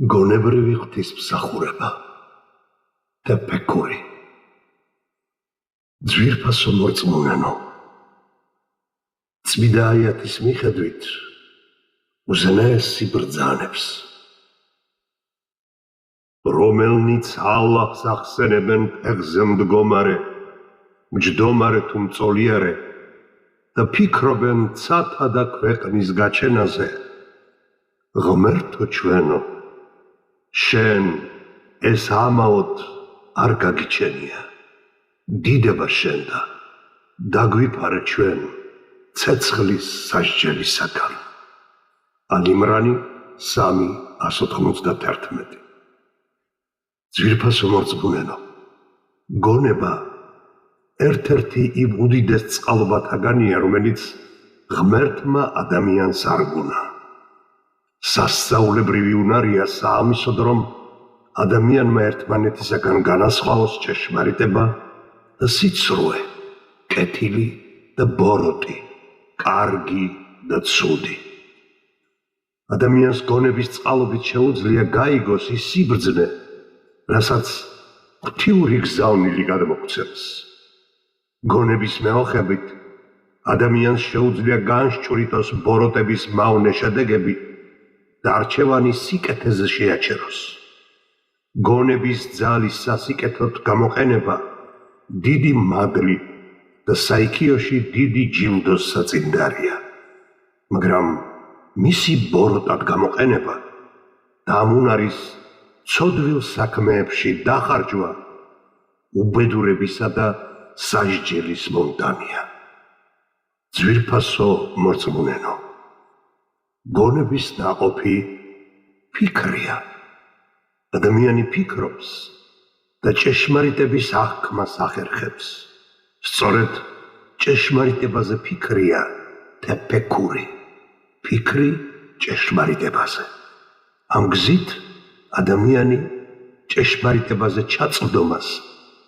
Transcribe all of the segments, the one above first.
გონებრივი ღვთისმსახურება და ფექური. ძვირფასო მორწმუნენო, წმიდა აიათის მიხედვით უზენაესი ბრძანებს, რომელნიც ალლაჰს ახსენებენ ფეხზე მდგომარე, მჯდომარე თუ მწოლიარე და ფიქრობენ ცათა და ქვეყნის გაჩენაზე, ღმერთო ჩვენო, შენ ეს ამაოდ არ გაგიჩენია. დიდება შენდა, დაგვიფარე ჩვენ ცეცხლის სასჯელისაგან. ალ-იმრანი 3:191. ძვირფასო მორწმუნენო, გონება ერთ-ერთი იმ უდიდეს წყალობათაგანია, რომელიც ღმერთმა ადამიანს არგუნა. სასწაულებრივი უნარია საამისოდ, რომ ადამიანმა ერთმანეთისაგან განასხვაოს ჭეშმარიტება და სიცრუე, კეთილი და ბოროტი, კარგი და ცუდი. ადამიანს გონების წყალობით შეუძლია გაიგოს ის სიბრძნე, რასაც ღვთიური გზავნილი გადმოგვცემს. გონების მეოხებით ადამიანს შეუძლია განსჭვრიტოს ბოროტების მავნე შედეგები და არჩევანი სიკეთეზე შეაჩეროს. გონების ძალის სასიკეთოდ გამოყენება დიდი მადლი და საიქიოში დიდი ჯილდოს საწინდარია, მაგრამ მისი ბოროტად გამოყენება და ამ უნარის ცოდვილ საქმეებში დახარჯვა უბედურებისა და სასჯელის მომტანია. ძვირფასო მორწმუნენო, გონების ნაყოფი ფიქრია. ადამიანი ფიქრობს და ჭეშმარიტების აღქმას ახერხებს. სწორედ ჭეშმარიტებაზე ფიქრია თეფექური, ფიქრი ჭეშმარიტებაზე. ამ გზით ადამიანი ჭეშმარიტებაზე ჩაწვდომას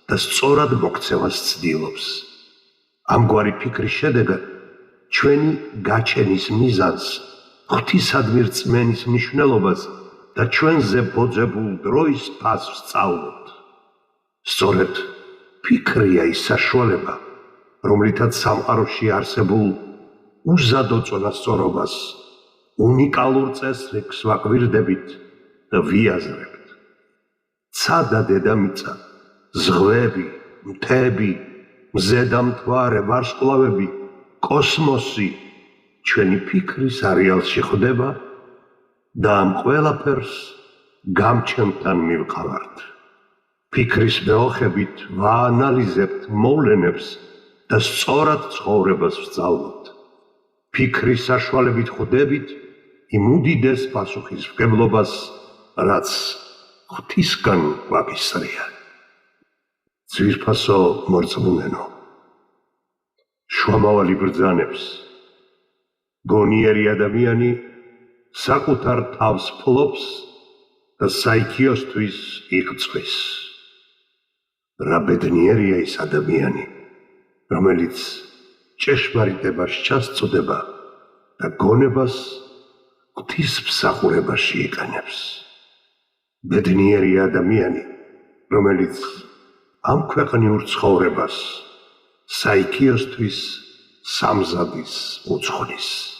და სწორად მოქცევას ცდილობს. ამგვარი ფიქრის შედეგად ჩვენი გაჩენის მიზანს, ღვთისადმი რწმენის მნიშვნელობას და ჩვენზე ბოძებულ დროის ფასს სწავლობთ. სწორედ ფიქრია ის საშუალება, რომლითაც სამყაროში არსებულ უზადო წონასწორობას, უნიკალურ წესრიგს ვაკვირდებით და ვიაზრებთ. ცადა დედამიწა, ზღვები, მთები, მზედამთვარე, ვარსკვლავები, კოსმოსი ჩვენი ფიქრის არეალში ხვდება და ამ ყველაფერს გამჩენთან მივყავართ. ფიქრის მეოხებით ვაანალიზებთ მოვლენებს და სწორად ცხოვრებას ვსწავლობთ. ფიქრის საშუალებით ხვდებით იმ უდიდეს პასუხისმგებლობას, რაც ღვთისგან გვაკისრია. ძვირფასო მორწმუნენო, შუამავალი ბრძანებს, გონიერი ადამიანი საკუთარ თავს ფლობს და საიქიოსთვის იღწვის. რა ბედნიერია ის ადამიანი, რომელიც ჭეშმარიტებას ჩასწვდება და გონებას ღვთისმსახურებაში იყენებს. ბედნიერია ადამიანი, რომელიც ამ ქვეყნიურ ცხოვრებას საიქიოსთვის სამზადის უძღვნის.